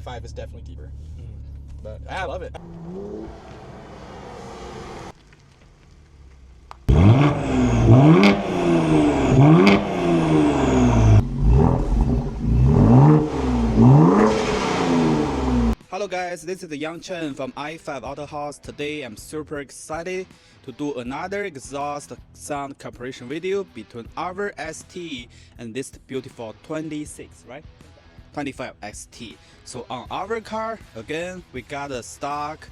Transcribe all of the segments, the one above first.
i5 is definitely deeper. But I love it. Hello guys, this is Yang Chen from i-5 Autohaus. Today I'm super excited to do another exhaust sound comparison video between our ST and this beautiful 26, right? 25 XT. So on our car, again, we got a stock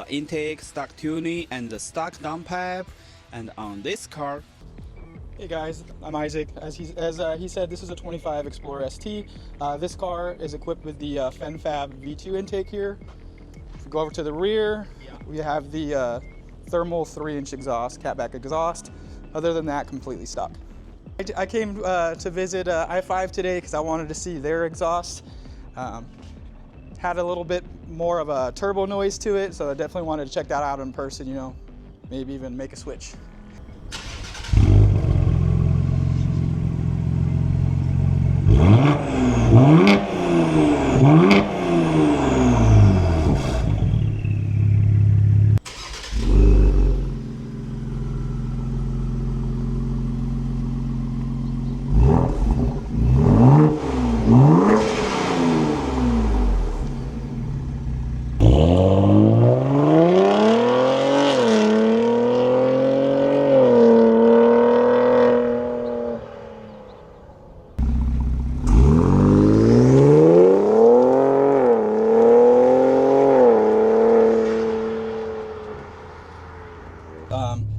intake, stock tuning, and the stock downpipe. And on this car, hey guys, I'm Isaac. As he said, this is a 25 Explorer ST. This car is equipped with the Fenfab V2 intake here. If we go over to the rear, we have the thermal 3-inch exhaust, catback exhaust. Other than that, completely stock. I came to visit i-5 today because I wanted to see their exhaust. Had a little bit more of a turbo noise to it, so I definitely wanted to check that out in person, you know, maybe even make a switch.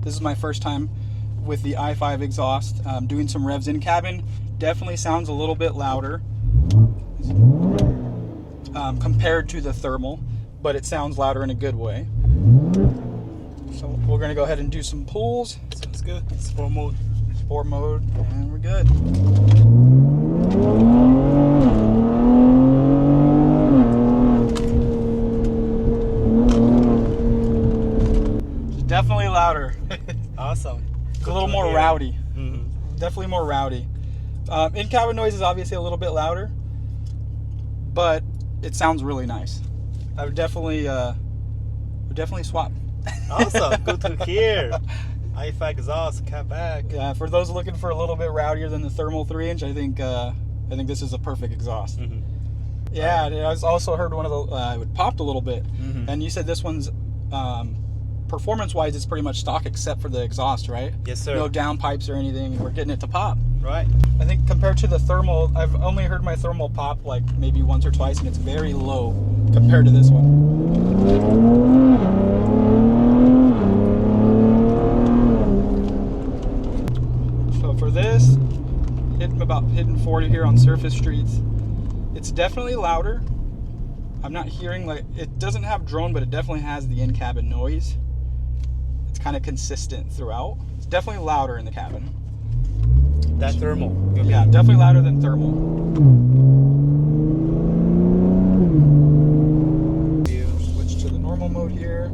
This is my first time with the i5 exhaust. Doing some revs in cabin. Definitely sounds a little bit louder compared to the thermal, but it sounds louder in a good way. So we're gonna go ahead and do some pulls. Sounds good. Sport mode. Sport mode, and we're good. Definitely louder. Awesome. It's a little more rowdy. Definitely more rowdy. In-cabin noise is obviously a little bit louder, but it sounds really nice. I would definitely swap. Awesome. Good to hear. i-5 exhaust, catback. Yeah, for those looking for a little bit rowdier than the thermal 3-inch, I think this is a perfect exhaust. Yeah, I also heard one of the it popped a little bit, and you said this one's performance-wise, it's pretty much stock except for the exhaust, right? Yes, sir. No downpipes or anything. We're getting it to pop. Right. I think compared to the thermal, I've only heard my thermal pop like maybe once or twice, and it's very low compared to this one. So for this, hitting 40 here on surface streets. It's definitely louder. I'm not hearing, like, it doesn't have drone, but it definitely has the in-cabin noise. It's kind of consistent throughout. It's definitely louder in the cabin. That thermal. Yeah, definitely louder than thermal. Switch to the normal mode here.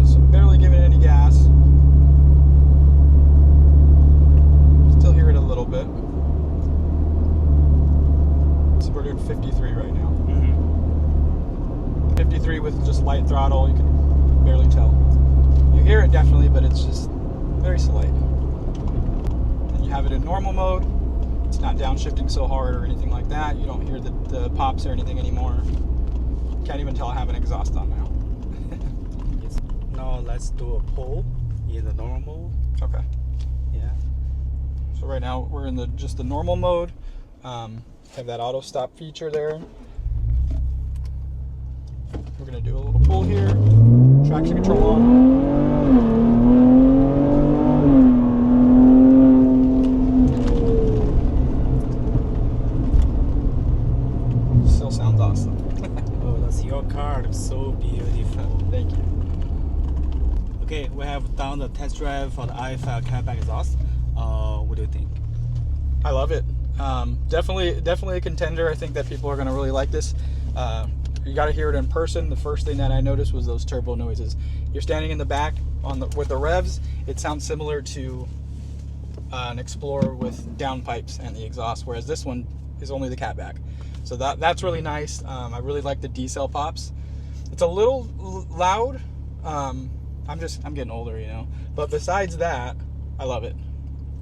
So barely giving any gas. Still hear it a little bit. So we're doing 53 right now. 53 with just light throttle, you can barely tell. You hear it definitely, but it's just very slight. And you have it in normal mode. It's not downshifting so hard or anything like that. You don't hear the pops or anything anymore. Can't even tell I have an exhaust on now. Now let's do a pull in the normal mode. Okay. Yeah. So right now we're in just the normal mode. Have that auto stop feature there. We're gonna do a little pull here. Traction control on. Still sounds awesome. Oh, that's your car. It's so beautiful. Thank you. Okay, we have done the test drive for the i-5 catback exhaust. What do you think? I love it. Definitely a contender. I think that people are gonna really like this. You got to hear it in person. The first thing that I noticed was those turbo noises. You're standing in the back with the revs. It sounds similar to an Explorer with downpipes and the exhaust, whereas this one is only the catback. So that's really nice. I really like the D-cell pops. It's a little loud. I'm getting older, you know. But besides that, I love it.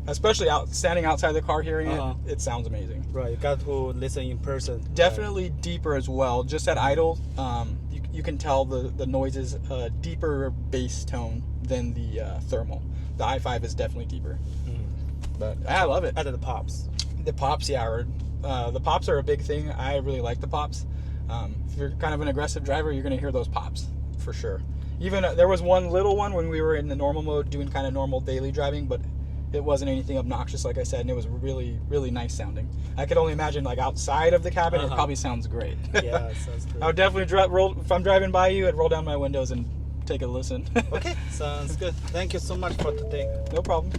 Especially standing outside the car, hearing it sounds amazing. Right, you got to listen in person. Definitely deeper as well. Just at idle, you can tell the noise is a deeper bass tone than the thermal. The i5 is definitely deeper. But I love it. Add the pops. The pops, yeah. The pops are a big thing. I really like the pops. If you're kind of an aggressive driver, you're going to hear those pops for sure. Even there was one little one when we were in the normal mode doing kind of normal daily driving, but it wasn't anything obnoxious, like I said, and it was really, really nice sounding. I could only imagine, like, outside of the cabin, it probably sounds great. Yeah, it sounds great. I would definitely if I'm driving by you, I'd roll down my windows and take a listen. Okay, sounds good. Thank you so much for today. No problem.